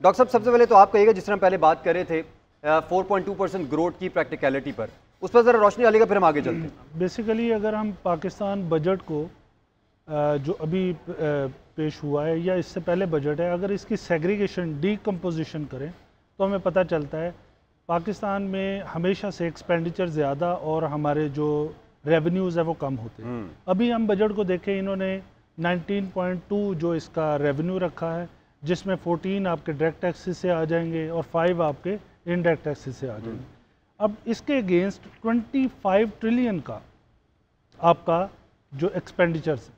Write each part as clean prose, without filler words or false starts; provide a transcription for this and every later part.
Doctor साहब, सबसे पहले तो आप कहिएगा, जिस तरह पहले बात कर रहे थे 4.2% ग्रोथ की प्रैक्टिकलिटी पर, उस पर ज़रा रोशनी डालिएगा, फिर हम आगे चलते हैं। बेसिकली अगर हम पाकिस्तान बजट को जो अभी पेश हुआ है या इससे पहले बजट है, अगर इसकी सेग्रीगेशन डीकम्पोजिशन करें तो हमें पता चलता है पाकिस्तान में हमेशा से एक्सपेंडिचर ज़्यादा और हमारे जो रेवेन्यूज़ है वो कम होते हैं। अभी हम बजट को देखें, इन्होंने 19.2 जो इसका रेवेन्यू रखा है, जिसमें 14 आपके डायरेक्ट टैक्सेस से आ जाएंगे और 5 आपके इनडायरेक्ट टैक्सेस से आ जाएंगे। अब इसके अगेंस्ट 25 ट्रिलियन का आपका जो एक्सपेंडिचर्स है,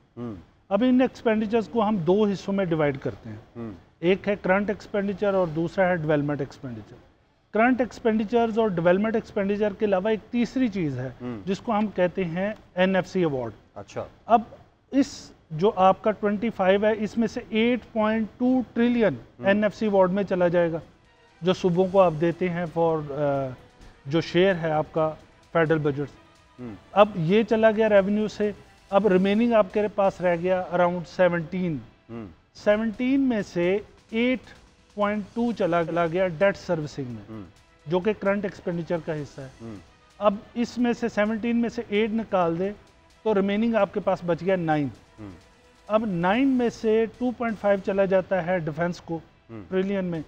अब इन एक्सपेंडिचर्स को हम दो हिस्सों में डिवाइड करते हैं। एक है करंट एक्सपेंडिचर और दूसरा है डेवलपमेंट एक्सपेंडिचर। करंट एक्सपेंडिचर्स और डेवलपमेंट एक्सपेंडिचर के अलावा एक तीसरी चीज़ है जिसको हम कहते हैं NFC अवार्ड। अच्छा, अब इस जो आपका 25 है, इसमें से 8.2 ट्रिलियन NFC अवार्ड में चला जाएगा, जो सूबों को आप देते हैं फॉर जो शेयर है आपका फेडरल बजट। अब ये चला गया रेवेन्यू से। अब रिमेनिंग आपके पास रह गया अराउंड 17 में से 8.2 चला गया डेट सर्विसिंग में, जो कि करंट एक्सपेंडिचर का हिस्सा है। अब इसमें से 17 में से 8 निकाल दे तो रिमेनिंग आपके पास बच गया 9। अब 9 में से 2.5 चला जाता है डिफेंस को ट्रिलियन में,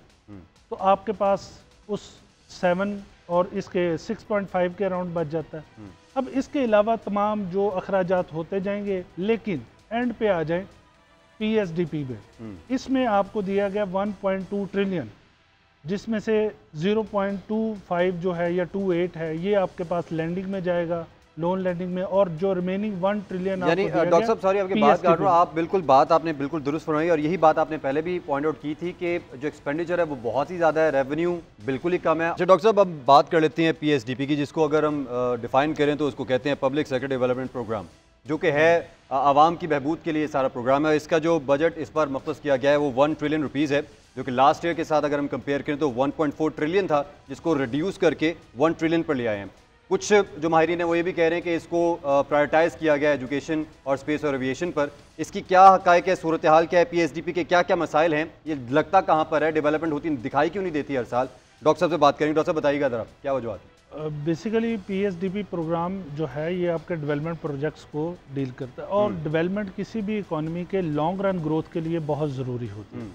तो आपके पास उस 7 और इसके 6.5 के अराउंड बच जाता है। अब इसके अलावा तमाम जो अखराजात होते जाएंगे, लेकिन एंड पे आ जाएं PSDP में, इसमें आपको दिया गया 1.2 ट्रिलियन, जिसमें से 0.25 जो है या 28 है ये आपके पास लैंडिंग में जाएगा, लोन लैंडिंग में, और जो रिमेनिंग 1 ट्रिलियन। यानी डॉक्टर साहब, सॉरी आपकी बात काट रहा हूं, आप बिल्कुल बात आपने बिल्कुल दुरुस्त फरमाई, और यही बात आपने पहले भी पॉइंट आउट की थी कि जो एक्सपेंडिचर है वो बहुत ही ज़्यादा है, रेवेन्यू बिल्कुल ही कम है। अच्छा डॉक्टर साहब, अब बात कर लेते हैं PSDP की, जिसको अगर हम डिफाइन करें तो उसको कहते हैं पब्लिक सेक्टर डेवलपमेंट प्रोग्राम, जो कि है आवाम की बहबूद के लिए सारा प्रोग्राम है। इसका जो बजट इस बार मख्सूस किया गया है वो 1 ट्रिलियन रुपीज़ है, जो कि लास्ट ईयर के साथ अगर हम कंपेयर करें तो 1.4 ट्रिलियन था, जिसको रिड्यूस करके 1 ट्रिलियन पर ले आए हैं। कुछ जो माहिरीन हैं वो ये भी कह रहे हैं कि इसको प्रायोरिटाइज़ किया गया एजुकेशन और स्पेस और एविएशन पर। इसकी क्या हक़ाइक़ है, सूरत हाल क्या है, PSDP के क्या क्या मसाइल हैं, ये लगता कहाँ पर है, डेवलपमेंट होती दिखाई क्यों नहीं देती हर साल? डॉक्टर साहब से बात करेंगे। डॉक्टर साहब बताइएगा ज़रा क्या वजूहत है? बेसिकली PSDP प्रोग्राम जो है ये आपके डेवलपमेंट प्रोजेक्ट्स को डील करता है, और डेवलपमेंट किसी भी इकोनॉमी के लॉन्ग रन ग्रोथ के लिए बहुत ज़रूरी होती है।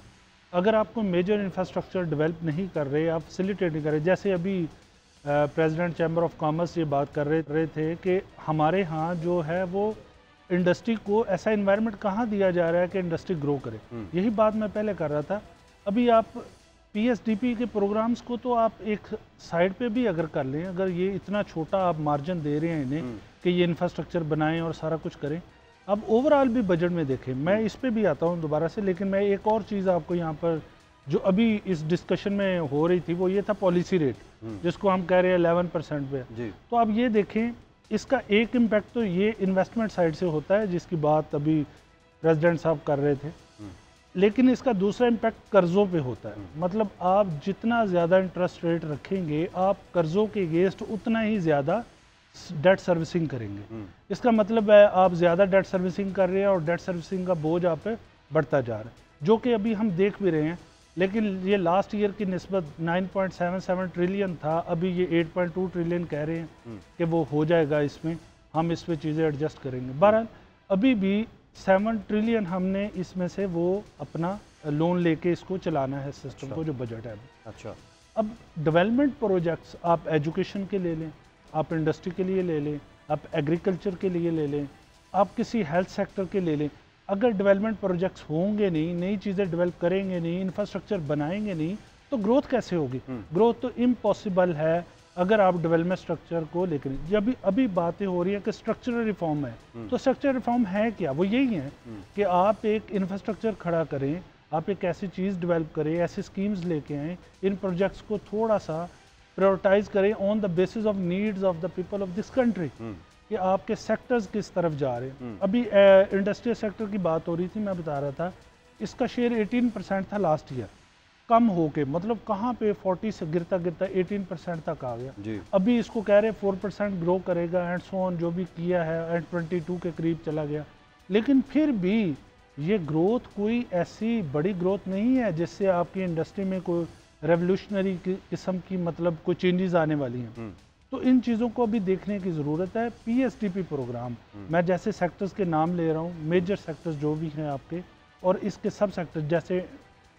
अगर आपको मेजर इंफ्रास्ट्रक्चर डेवलप नहीं कर रहे, आप फैसिलिटेट नहीं कर रहे, जैसे अभी प्रेसिडेंट चैम्बर ऑफ कॉमर्स ये बात कर रहे थे कि हमारे यहाँ जो है वो इंडस्ट्री को ऐसा इन्वायरमेंट कहाँ दिया जा रहा है कि इंडस्ट्री ग्रो करे। यही बात मैं पहले कर रहा था। अभी आप PSDP के प्रोग्राम्स को तो आप एक साइड पे भी अगर कर लें, अगर ये इतना छोटा आप मार्जिन दे रहे हैं इन्हें कि ये इंफ्रास्ट्रक्चर बनाएं और सारा कुछ करें, अब ओवरऑल भी बजट में देखें। मैं इस पे भी आता हूँ दोबारा से, लेकिन मैं एक और चीज़ आपको यहाँ पर जो अभी इस डिस्कशन में हो रही थी वो ये था पॉलिसी रेट, जिसको हम कह रहे हैं 11% पे। तो आप ये देखें, इसका एक इम्पैक्ट तो ये इन्वेस्टमेंट साइड से होता है जिसकी बात अभी प्रेसिडेंट साहब कर रहे थे, लेकिन इसका दूसरा इम्पैक्ट कर्ज़ों पे होता है। मतलब आप जितना ज़्यादा इंटरेस्ट रेट रखेंगे, आप कर्ज़ों के अगेंस्ट उतना ही ज़्यादा डेट सर्विसिंग करेंगे। इसका मतलब है आप ज़्यादा डेट सर्विसिंग कर रहे हैं और डेट सर्विसिंग का बोझ आप पे बढ़ता जा रहा है, जो कि अभी हम देख भी रहे हैं। लेकिन ये लास्ट ईयर की निस्बत 9.77 ट्रिलियन था, अभी ये 8.2 ट्रिलियन कह रहे हैं कि वो हो जाएगा, इसमें हम इस पर चीज़ें एडजस्ट करेंगे। बहरहाल अभी भी 7 ट्रिलियन हमने इसमें से वो अपना लोन लेके इसको चलाना है सिस्टम को, जो बजट है अभी। अच्छा, अब डेवलपमेंट प्रोजेक्ट्स आप एजुकेशन के ले लें, आप इंडस्ट्री के लिए ले लें, आप एग्रीकल्चर के लिए ले लें, आप किसी हेल्थ सेक्टर के ले लें, अगर डेवलपमेंट प्रोजेक्ट्स होंगे नहीं, नई चीज़ें डेवलप करेंगे नहीं, इंफ्रास्ट्रक्चर बनाएंगे नहीं, तो ग्रोथ कैसे होगी? ग्रोथ तो इम्पॉसिबल है अगर आप डेवलपमेंट स्ट्रक्चर को लेकर। जब अभी बातें हो रही है कि स्ट्रक्चरल रिफॉर्म है, तो स्ट्रक्चरल रिफॉर्म है क्या? वो यही है कि आप एक इंफ्रास्ट्रक्चर खड़ा करें, आप एक ऐसी चीज़ डेवलप करें, ऐसी स्कीम्स लेके आएँ, इन प्रोजेक्ट्स को थोड़ा सा प्रायोरिटाइज करें on the basis of needs of the people of this country, कि आपके सेक्टर्स किस तरफ जा रहे हैं। अभी इंडस्ट्रियल सेक्टर की बात हो रही थी, मैं बता रहा था इसका शेयर 18% था लास्ट ईयर, कम हो के मतलब कहाँ पे 40 से गिरता गिरता 18% तक आ गया। अभी इसको कह रहे 4% ग्रो करेगा एंड सो ऑन, जो भी किया है एंड 22 के करीब चला गया। लेकिन फिर भी ये ग्रोथ कोई ऐसी बड़ी ग्रोथ नहीं है जिससे आपकी इंडस्ट्री में कोई रेवोल्यूशनरी किस्म की मतलब कोई चेंजेस आने वाली हैं। तो इन चीज़ों को अभी देखने की ज़रूरत है। पीएसडीपी प्रोग्राम, मैं जैसे सेक्टर्स के नाम ले रहा हूँ, मेजर सेक्टर्स जो भी हैं आपके, और इसके सब सेक्टर, जैसे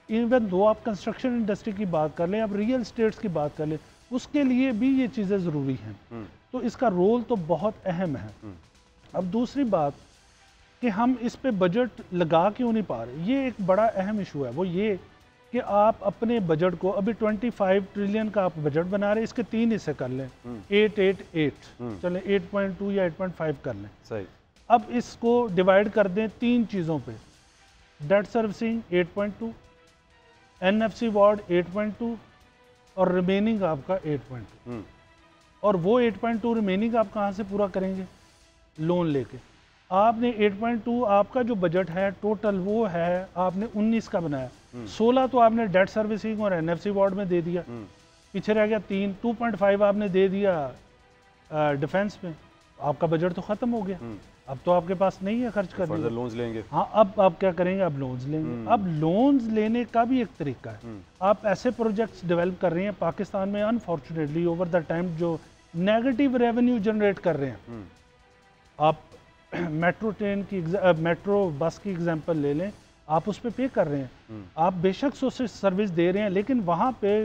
इवन दो आप कंस्ट्रक्शन इंडस्ट्री की बात कर लें, आप रियल स्टेट्स की बात कर लें, उसके लिए भी ये चीज़ें ज़रूरी हैं। तो इसका रोल तो बहुत अहम है। अब दूसरी बात कि हम इस पे बजट लगा क्यों नहीं पा रहे, ये एक बड़ा अहम इशू है। वो ये कि आप अपने बजट को, अभी 25 ट्रिलियन का आप बजट बना रहे हैं, इसके 3 हिस्से कर लें, 888 चलें 8.2 या 8.5 कर लें, सही। अब इसको डिवाइड कर दें 3 चीज़ों पे, डेट सर्विसिंग 8.2, एनएफसी वार्ड 8.2 और रिमेनिंग आपका 8.2। और वो 8.2 रिमेनिंग आप कहाँ से पूरा करेंगे? लोन लेके। आपने 8.2 आपका जो बजट है टोटल वो है आपने 19 का बनाया, 16 तो आपने डेट सर्विसिंग और एनएफसी वार्ड में दे दिया, पीछे रह गया 3, 2.5 आपने दे दिया डिफेंस में, आपका बजट तो खत्म हो गया। अब तो आपके पास नहीं है खर्च करने का, लोन्स लेंगे। हाँ, अब आप क्या करेंगे? अब लोन्स लेंगे। अब लोन्स लेने का भी एक तरीका है। आप ऐसे प्रोजेक्ट्स डेवलप कर रहे हैं पाकिस्तान में, अनफॉर्चुनेटली ओवर द टाइम जो नेगेटिव रेवेन्यू जनरेट कर रहे हैं। आप मेट्रो ट्रेन की, मेट्रो बस की एग्जांपल ले लें, आप उस पर पे कर रहे हैं, आप बेशक सोशल सर्विस दे रहे हैं, लेकिन वहाँ पे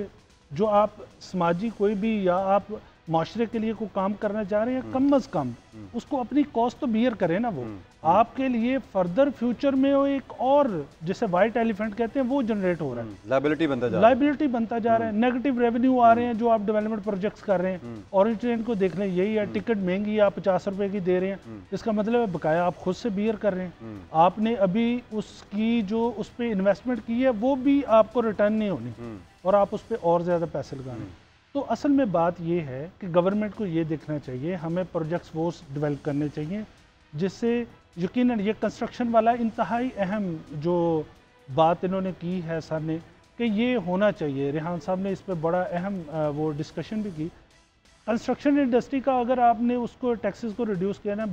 जो आप समाजी कोई भी या आप माशरे के लिए कोई काम करना चाह रहे हैं, कम अज कम उसको अपनी कॉस्ट तो बियर करें ना। वो आपके लिए फर्दर फ्यूचर में वो एक और जिसे वाइट एलिफेंट कहते हैं वो जनरेट हो रहा है, लायबिलिटी बनता जा रहा है, नेगेटिव रेवेन्यू आ रहे हैं जो आप डेवलपमेंट प्रोजेक्ट्स कर रहे हैं। और ट्रेन को देख लें, यही है, टिकट महंगी आप 50 रुपए की दे रहे हैं, इसका मतलब है बकाया आप खुद से बियर कर रहे हैं। आपने अभी उसकी जो उस पर इन्वेस्टमेंट की है वो भी आपको रिटर्न नहीं होनी, और आप उस पर और ज़्यादा पैसे लगाने। तो असल में बात यह है कि गवर्नमेंट को ये देखना चाहिए, हमें प्रोजेक्ट्स वो डेवलप करने चाहिए जिससे यकीनन ये कंस्ट्रक्शन वाला इंतहाई अहम जो बात इन्होंने की है सर ने, कि ये होना चाहिए। रेहान साहब ने इस पर बड़ा अहम वो डिस्कशन भी की। कंस्ट्रक्शन इंडस्ट्री का अगर आपने उसको टैक्सेस को रिड्यूस किया ना,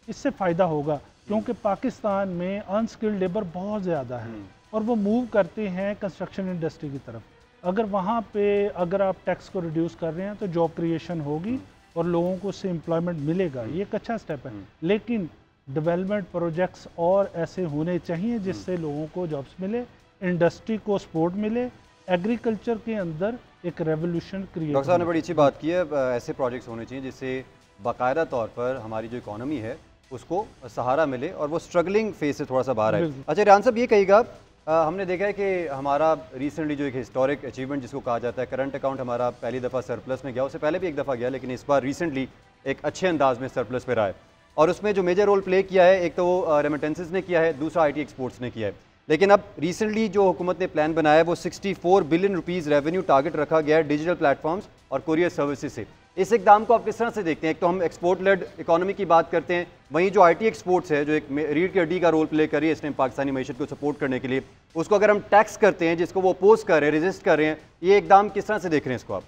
इससे फ़ायदा होगा, क्योंकि पाकिस्तान में अनस्किल्ड लेबर बहुत ज़्यादा है और वो मूव करते हैं कंस्ट्रक्शन इंडस्ट्री की तरफ। अगर वहाँ पे अगर आप टैक्स को रिड्यूस कर रहे हैं तो जॉब क्रिएशन होगी और लोगों को उससे एम्प्लॉयमेंट मिलेगा, ये एक अच्छा स्टेप है। लेकिन डेवलपमेंट प्रोजेक्ट्स और ऐसे होने चाहिए जिससे लोगों को जॉब्स मिले, इंडस्ट्री को सपोर्ट मिले, एग्रीकल्चर के अंदर एक रेवोल्यूशन क्रिएट। डॉक्टर साहब ने बड़ी अच्छी बात की है, ऐसे प्रोजेक्ट्स होने चाहिए जिससे बाकायदा तौर पर हमारी जो इकॉनमी है उसको सहारा मिले और वो स्ट्रगलिंग फेज से थोड़ा सा बाहर आए। अच्छा रेहान साहब, ये कहिएगा, हमने देखा है कि हमारा रिसेंटली जो एक हिस्टोरिक अचीवमेंट जिसको कहा जाता है, करंट अकाउंट हमारा पहली दफ़ा सरप्लस में गया, उससे पहले भी एक दफ़ा गया, लेकिन इस बार रिसेंटली एक अच्छे अंदाज में सरप्लस पे रहा है। और उसमें जो मेजर रोल प्ले किया है, एक तो वो रेमिटेंसेस ने किया है, दूसरा आईटी एक्सपोर्ट्स ने किया है। लेकिन अब रिसेंटली जो हुकूमत ने प्लान बनाया है वो 64 बिलियन रुपीज़ रेवेन्यू टारगेट रखा गया है डिजिटल प्लेटफॉर्म्स और कुरियर सर्विसेज से। इस इकदाम को आप किस तरह से देखते हैं? एक तो हम एक्सपोर्ट लेड इकोनॉमी की बात करते हैं, वहीं जो आईटी एक्सपोर्ट्स है जो एक रीढ़ की हड्डी का रोल प्ले कर रही है इस टाइम पाकिस्तानी मईशत को सपोर्ट करने के लिए, उसको अगर हम टैक्स करते हैं जिसको वो अपोज कर रहे हैं, रेजिस्ट कर रहे हैं, ये इकदाम किस तरह से देख रहे हैं इसको आप?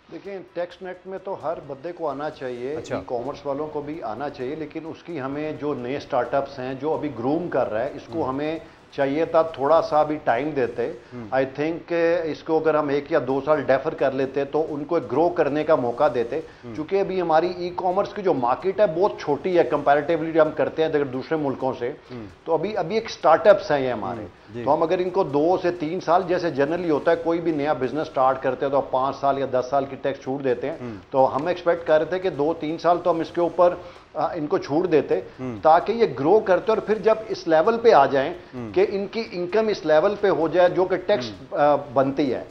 देखिए, टैक्स नेट में तो हर बंदे को आना चाहिए, ई कॉमर्स वालों को भी आना चाहिए, लेकिन उसकी हमें जो नए स्टार्टअप्स हैं जो अभी ग्रूम कर रहा है, इसको हमें चाहिए था थोड़ा सा भी टाइम देते। आई थिंक इसको अगर हम 1 या 2 साल डेफर कर लेते तो उनको ग्रो करने का मौका देते, क्योंकि अभी हमारी ई कॉमर्स की जो मार्केट है बहुत छोटी है कंपैरेटिवली हम करते हैं अगर दूसरे मुल्कों से। तो अभी एक स्टार्टअप्स हैं ये हमारे, तो हम अगर इनको 2 से 3 साल, जैसे जनरली होता है कोई भी नया बिजनेस स्टार्ट करते हैं तो 5 साल या 10 साल की टैक्स छूट देते हैं, तो हम एक्सपेक्ट कर रहे थे कि 2-3 साल तो हम इसके ऊपर इनको छूट देते ताकि ये ग्रो करते, और फिर जब इस लेवल पे आ जाएं कि इनकी इनकम इस लेवल पे हो जाए जो कि टैक्स बनती है,